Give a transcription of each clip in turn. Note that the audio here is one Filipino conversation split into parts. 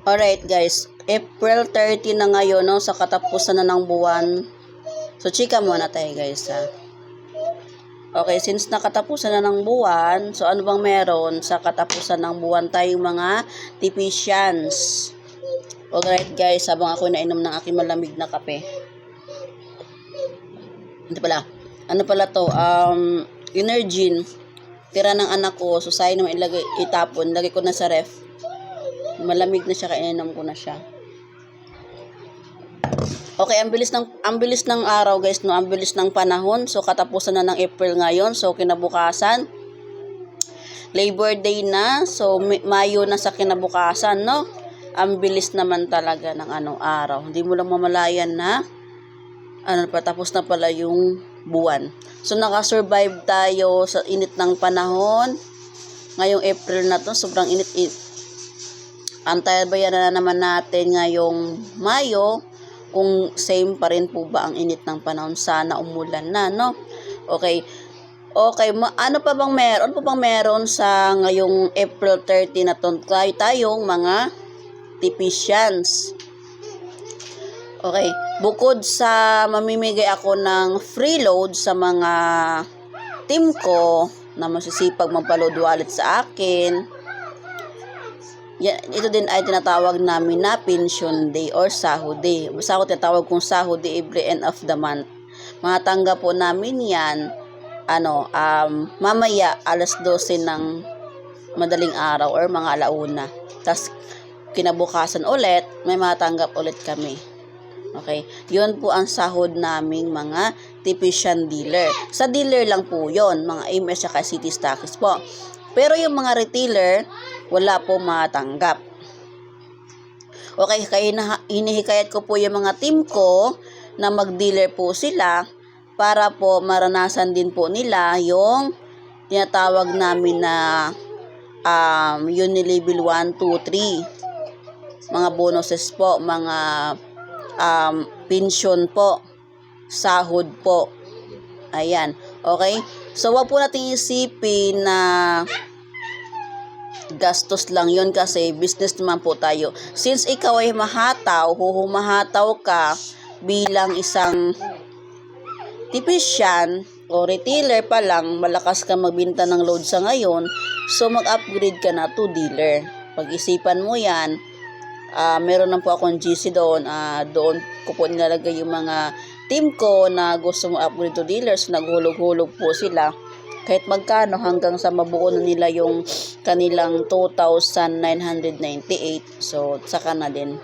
Alright guys, April 30 na ngayon, no? Sa katapusan na ng buwan. So, chika muna tayo guys, ha? Okay, since nakatapusan na ng buwan, so ano bang meron sa katapusan ng buwan tayong mga tipicians? Alright guys, habang ako nainom ng aking malamig na kape. Ano pala to? Energin. Tira ng anak ko, so sayang naman itapon. Lagay ko na sa ref. Malamig na siya, kaya ininom ko na siya. Okay, ang bilis ng araw guys, no? Ang bilis ng panahon. So katapusan na ng April ngayon. So kinabukasan, Labor Day na. So Mayo na sa kinabukasan, no? Ang bilis naman talaga ng araw. Hindi mo lang mamalayan na patapos na pala yung buwan. So naka-survive tayo sa init ng panahon. Ngayong April na to, sobrang init. Antabayan na naman natin ngayong Mayo kung same pa rin po ba ang init ng panahon. Sana umulan na, no? Okay. Ano pa bang meron sa ngayong April 30 na to? Tayong mga tipicians. Okay. Bukod sa mamimigay ako ng free load sa mga team ko na masisipag magpa-load wallet sa akin, ito din ay tinatawag namin na pension day or sahod day. Basta ako tinatawag kong sahod day every end of the month. Matanggap po namin yan, mamaya alas 12 ng madaling araw or mga alauna. Tapos, kinabukasan ulit, may matanggap ulit kami. Okay? Yun po ang sahod naming mga tipician dealer. Sa dealer lang po yun, mga AMS at City Stockists po. Pero yung mga retailer, wala po matanggap. Okay, kaya hinihikayat ko po yung mga team ko na mag-dealer po sila para po maranasan din po nila yung tinatawag namin na Unilevel 1, 2, 3. Mga bonuses po, mga pension po, sahod po. Ayan, okay? So, wag po natin isipin na gastos lang yon kasi business naman po tayo. Since ikaw ay humahataw ka bilang isang tipician o retailer pa lang, malakas ka magbenta ng load sa ngayon, so mag-upgrade ka na to dealer. Pag-isipan mo yan, meron lang po akong GC doon. Doon ko po nilalagay yung mga team ko na gusto mo upgrade to dealers. Naghulog-hulog po sila kahit magkano hanggang sa mabuo na nila yung kanilang 2,998. So, saka na din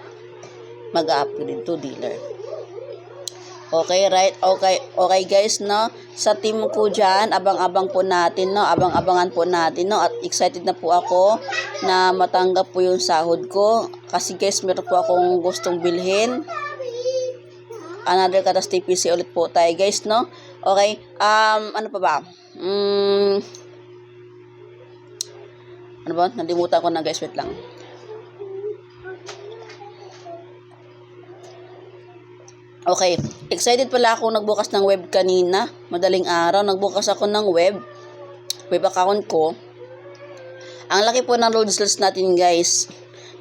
mag-upgrade to dealer. Okay, right? Okay guys, no? Sa team ko dyan, abang-abang po natin, no? Abang-abangan po natin, no? At excited na po ako na matanggap po yung sahod ko. Kasi guys, meron po akong gustong bilhin. Another Katas TPC ulit po tayo guys, no? Okay, ano pa ba? Nalimutan ko na guys, wait lang. Okay, excited pala ako nagbukas ng web kanina, madaling araw, nagbukas ako ng web account ko. Ang laki po ng load sales natin guys.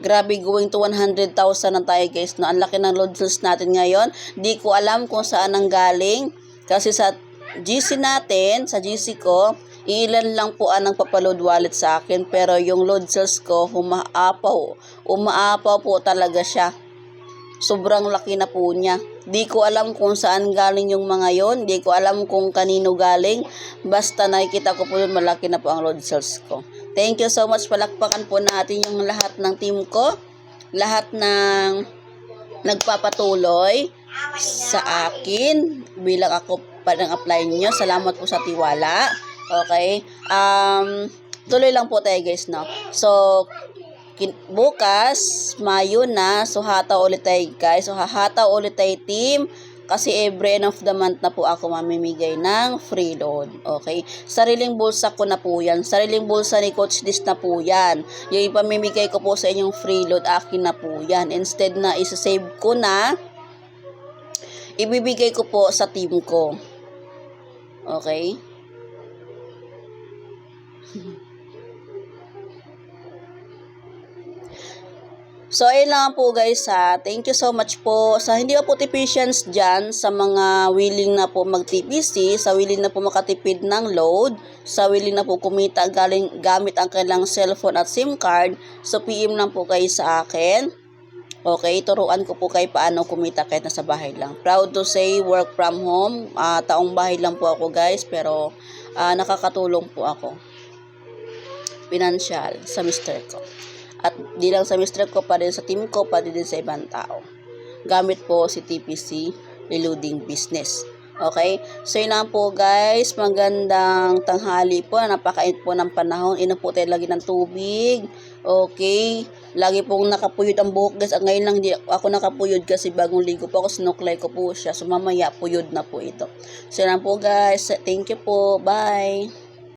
Grabe, going to 100,000 na tayo guys, no? Ang laki ng load sales natin ngayon. Di ko alam kung saan ang galing. Kasi sa GC natin, sa GC ko, ilan lang po ang papaload wallet sa akin. Pero yung load sales ko, umaapaw po talaga siya. Sobrang laki na po niya. Di ko alam kung saan galing yung mga yon. Di ko alam kung kanino galing. Basta nakikita ko po yun, malaki na po ang load sales ko. Thank you so much. Palakpakan po natin yung lahat ng team ko. Lahat ng nagpapatuloy sa akin bilang ako parang apply niyo. Salamat po sa tiwala. Okay? Tuloy lang po tayo guys, no? So, bukas, Mayo na, so hataw ulit tayo guys. So hahataw ulit tayo team kasi every end of the month na po ako mamimigay ng free load. Okay? Sariling bulsa ko na po yan. Sariling bulsa ni Coach Dis na po yan. Yung ipamimigay ko po sa inyong free load, akin na po yan. Instead na isa-save ko na, ibibigay ko po sa team ko. Okay? So, ayun lang po guys ha. Thank you so much po. Sa hindi pa po tipicians dyan, sa mga willing na po mag-TPC, sa willing na po makatipid ng load, sa willing na po kumita gamit ang kailang cellphone at SIM card, so PM lang po kayo sa akin. Okay, turuan ko po kayo paano kumita kahit nasa bahay lang. Proud to say, work from home. Taong bahay lang po ako guys, pero nakakatulong po ako. Financial sa mister ko. At di lang sa mister ko, pa rin sa team ko, pa din sa ibang tao. Gamit po si TPC Reloading Business. Okay? So, yun lang po guys. Magandang tanghali po. Napakainit po ng panahon. Inom po tayo lagi ng tubig. Okay? Lagi pong nakapuyod ang buhok guys. Ngayon lang di ako nakapuyod kasi bagong ligo po ako. Sinuklay ko po siya. So, mamaya puyod na po ito. So, yun lang po guys. Thank you po. Bye!